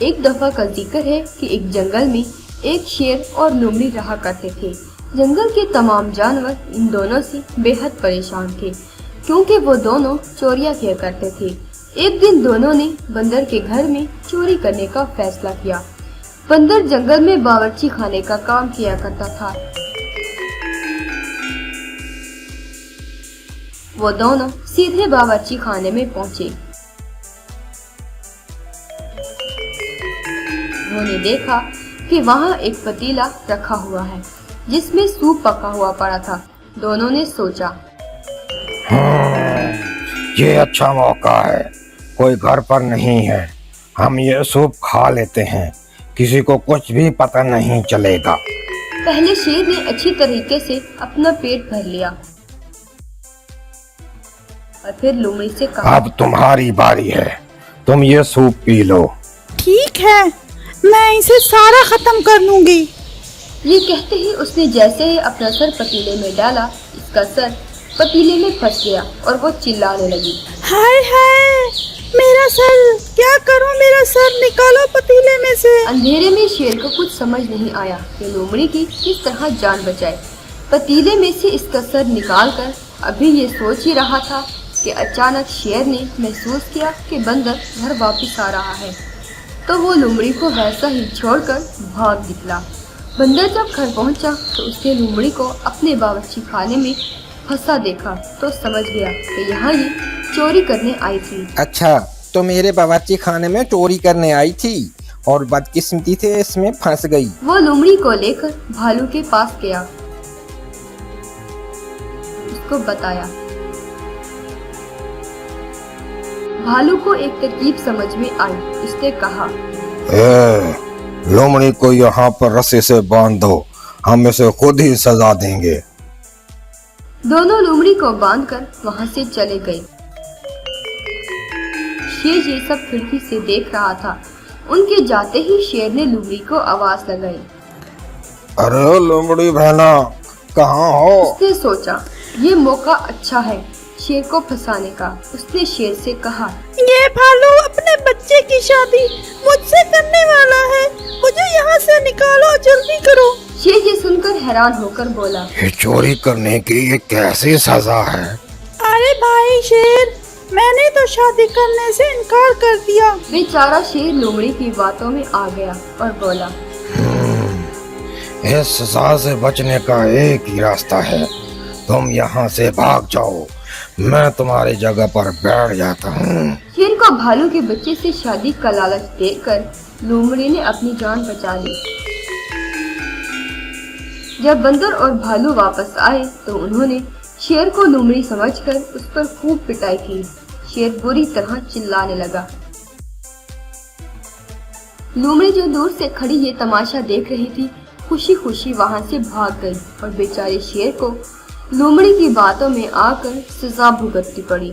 एक दफा का जिक्र है कि एक जंगल में एक शेर और लोमड़ी रहा करते थे। जंगल के तमाम जानवर इन दोनों से बेहद परेशान थे, क्योंकि वो दोनों चोरियां किया करते थे। एक दिन दोनों ने बंदर के घर में चोरी करने का फैसला किया। बंदर जंगल में बावर्ची खाने का काम किया करता था। वो दोनों सीधे बावर्ची खाने में पहुंचे। उन्होंने देखा कि वहाँ एक पतीला रखा हुआ है जिसमें सूप पका हुआ पड़ा था। दोनों ने सोचा, ये अच्छा मौका है, कोई घर पर नहीं है, हम ये सूप खा लेते हैं, किसी को कुछ भी पता नहीं चलेगा। पहले शेर ने अच्छी तरीके से अपना पेट भर लिया और फिर लोमड़ी से कहा, अब तुम्हारी बारी है, तुम ये सूप पी लो। ठीक है, मैं इसे सारा खत्म कर लूंगी। ये कहते ही उसने जैसे ही अपना सर पतीले में डाला, इसका सर पतीले में फंस गया और वो चिल्लाने लगी, हाय हाय, मेरा सर, क्या करूं, मेरा सर निकालो पतीले में से। अंधेरे में शेर को कुछ समझ नहीं आया कि लोमड़ी की किस तरह जान बचाए। पतीले में से इसका सर निकालकर अभी ये सोच ही रहा था कि अचानक शेर ने महसूस किया कि बंदर घर वापस आ रहा है, तो वो लोमड़ी को वैसा ही छोड़कर भाग निकला। बंदर जब घर पहुंचा तो उसने लोमड़ी को अपने बावर्ची खाने में फंसा देखा तो समझ गया कि यहाँ ये चोरी करने आई थी। अच्छा, तो मेरे बावर्ची खाने में चोरी करने आई थी और बदकिस्मती से इसमें फंस गई। वो लोमड़ी को लेकर भालू के पास गया, उसको बताया। भालू को एक तरकीब समझ में आई। इसने कहा, लोमड़ी को यहाँ पर रस्से से बांध दो, हम इसे खुद ही सजा देंगे। दोनों लोमड़ी को बांधकर वहाँ से चले गए। शेर ये सब खिड़की से देख रहा था। उनके जाते ही शेर ने लोमड़ी को आवाज लगाई, अरे लोमड़ी बहना, कहाँ हो? उसने सोचा ये मौका अच्छा है शेर को फंसाने का। उसने शेर से कहा, ये भालू अपने बच्चे की शादी मुझसे करने वाला है, मुझे यहाँ से निकालो, जल्दी करो। शेर ये सुनकर हैरान होकर बोला, ये चोरी करने की ये कैसी सजा है? अरे भाई शेर, मैंने तो शादी करने से इनकार कर दिया। बेचारा शेर लोमड़ी की बातों में आ गया और बोला, इस सजा से बचने का एक ही रास्ता है, तुम यहाँ से भाग जाओ, मैं तुम्हारी जगह पर बैठ जाता हूँ। शेर को भालू के बच्चे से शादी का लालच देकर लोमड़ी ने अपनी जान बचा ली। जब बंदर और भालू वापस आए तो उन्होंने शेर को लोमड़ी समझकर उस पर खूब पिटाई की। शेर बुरी तरह चिल्लाने लगा। लोमड़ी जो दूर से खड़ी ये तमाशा देख रही थी, खुशी खुशी वहाँ से भाग गई और बेचारे शेर को लोमड़ी की बातों में आकर सजा भुगतनी पड़ी।